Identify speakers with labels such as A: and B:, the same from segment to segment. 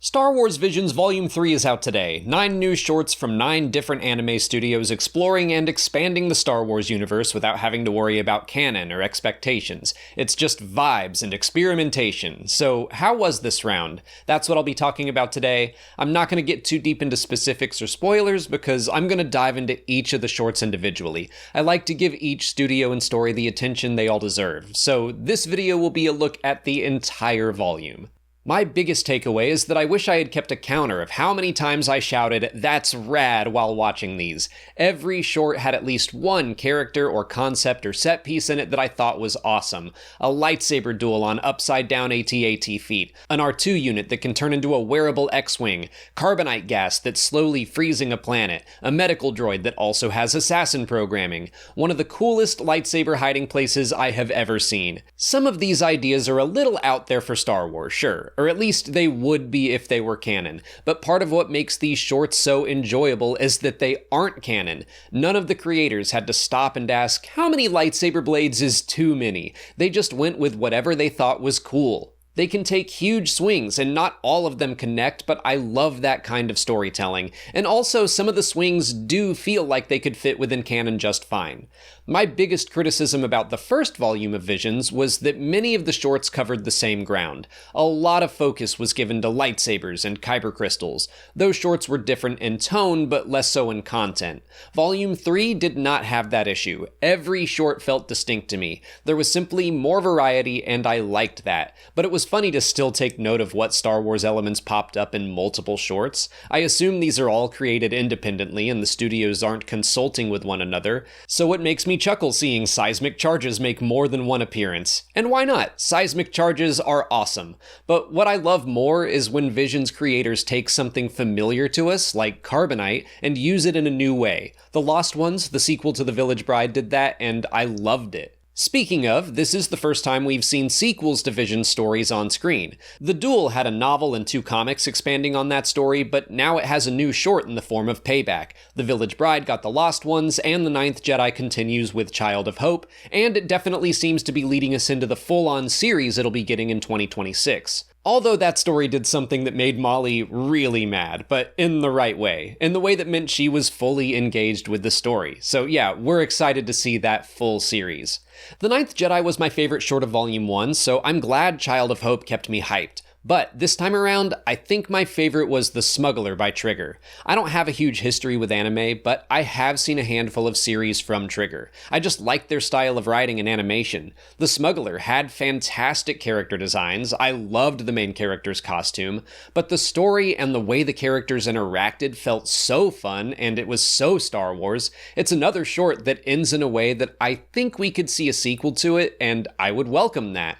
A: Star Wars Visions Volume 3 is out today. 9 new shorts from 9 different anime studios exploring and expanding the Star Wars universe without having to worry about canon or expectations. It's just vibes and experimentation. So how was this round? That's what I'll be talking about today. I'm not going to get too deep into specifics or spoilers because I'm going to dive into each of the shorts individually. I like to give each studio and story the attention they all deserve. So this video will be a look at the entire volume. My biggest takeaway is that I wish I had kept a counter of how many times I shouted, "That's rad," while watching these. Every short had at least one character or concept or set piece in it that I thought was awesome. A lightsaber duel on upside-down AT-AT feet, an R2 unit that can turn into a wearable X-Wing, carbonite gas that's slowly freezing a planet, a medical droid that also has assassin programming, one of the coolest lightsaber hiding places I have ever seen. Some of these ideas are a little out there for Star Wars, sure. Or at least they would be if they were canon. But part of what makes these shorts so enjoyable is that they aren't canon. None of the creators had to stop and ask, how many lightsaber blades is too many? They just went with whatever they thought was cool. They can take huge swings, and not all of them connect, but I love that kind of storytelling. And also, some of the swings do feel like they could fit within canon just fine. My biggest criticism about the first volume of Visions was that many of the shorts covered the same ground. A lot of focus was given to lightsabers and kyber crystals. Those shorts were different in tone, but less so in content. Volume 3 did not have that issue. Every short felt distinct to me. There was simply more variety, and I liked that. But it was funny to still take note of what Star Wars elements popped up in multiple shorts. I assume these are all created independently and the studios aren't consulting with one another, so it makes me chuckle seeing seismic charges make more than one appearance. And why not? Seismic charges are awesome. But what I love more is when Visions creators take something familiar to us, like carbonite, and use it in a new way. The Lost Ones, the sequel to The Village Bride, did that, and I loved it. Speaking of, this is the first time we've seen sequels to Vision stories on screen. The Duel had a novel and 2 comics expanding on that story, but now it has a new short in the form of Payback. The Village Bride got The Lost Ones, and The Ninth Jedi continues with Child of Hope, and it definitely seems to be leading us into the full-on series it'll be getting in 2026. Although that story did something that made Molly really mad, but in the right way, in the way that meant she was fully engaged with the story. So yeah, we're excited to see that full series. The Ninth Jedi was my favorite short of Volume 1, so I'm glad Child of Hope kept me hyped. But this time around, I think my favorite was The Smuggler by Trigger. I don't have a huge history with anime, but I have seen a handful of series from Trigger. I just like their style of writing and animation. The Smuggler had fantastic character designs, I loved the main character's costume, but the story and the way the characters interacted felt so fun, and it was so Star Wars. It's another short that ends in a way that I think we could see a sequel to it, and I would welcome that.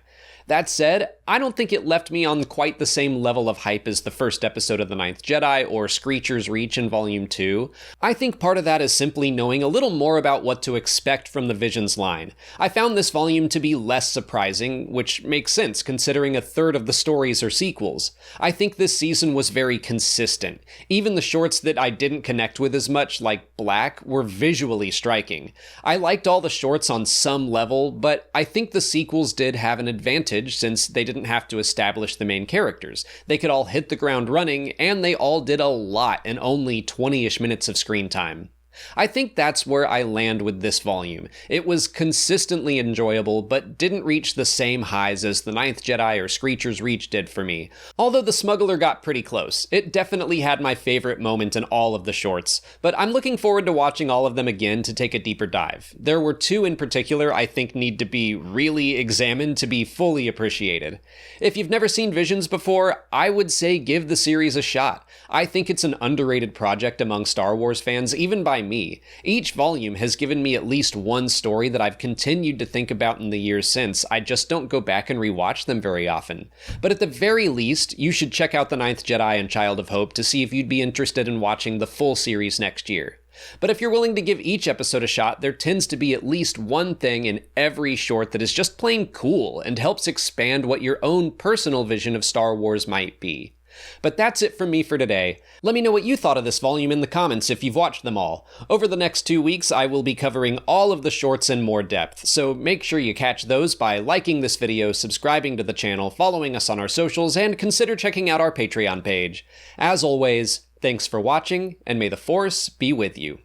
A: That said, I don't think it left me on quite the same level of hype as the first episode of The Ninth Jedi or Screecher's Reach in Volume 2. I think part of that is simply knowing a little more about what to expect from the Visions line. I found this volume to be less surprising, which makes sense considering a third of the stories are sequels. I think this season was very consistent. Even the shorts that I didn't connect with as much, like Black, were visually striking. I liked all the shorts on some level, but I think the sequels did have an advantage since they didn't have to establish the main characters. They could all hit the ground running, and they all did a lot in only 20-ish minutes of screen time. I think that's where I land with this volume. It was consistently enjoyable, but didn't reach the same highs as The Ninth Jedi or Screecher's Reach did for me. Although The Smuggler got pretty close, it definitely had my favorite moment in all of the shorts, but I'm looking forward to watching all of them again to take a deeper dive. There were 2 in particular I think need to be really examined to be fully appreciated. If you've never seen Visions before, I would say give the series a shot. I think it's an underrated project among Star Wars fans, even by me. Each volume has given me at least one story that I've continued to think about in the years since. I just don't go back and rewatch them very often. But at the very least, you should check out The Ninth Jedi and Child of Hope to see if you'd be interested in watching the full series next year. But if you're willing to give each episode a shot, there tends to be at least one thing in every short that is just plain cool and helps expand what your own personal vision of Star Wars might be. But that's it from me for today. Let me know what you thought of this volume in the comments if you've watched them all. Over the next 2 weeks, I will be covering all of the shorts in more depth, so make sure you catch those by liking this video, subscribing to the channel, following us on our socials, and consider checking out our Patreon page. As always, thanks for watching, and may the Force be with you.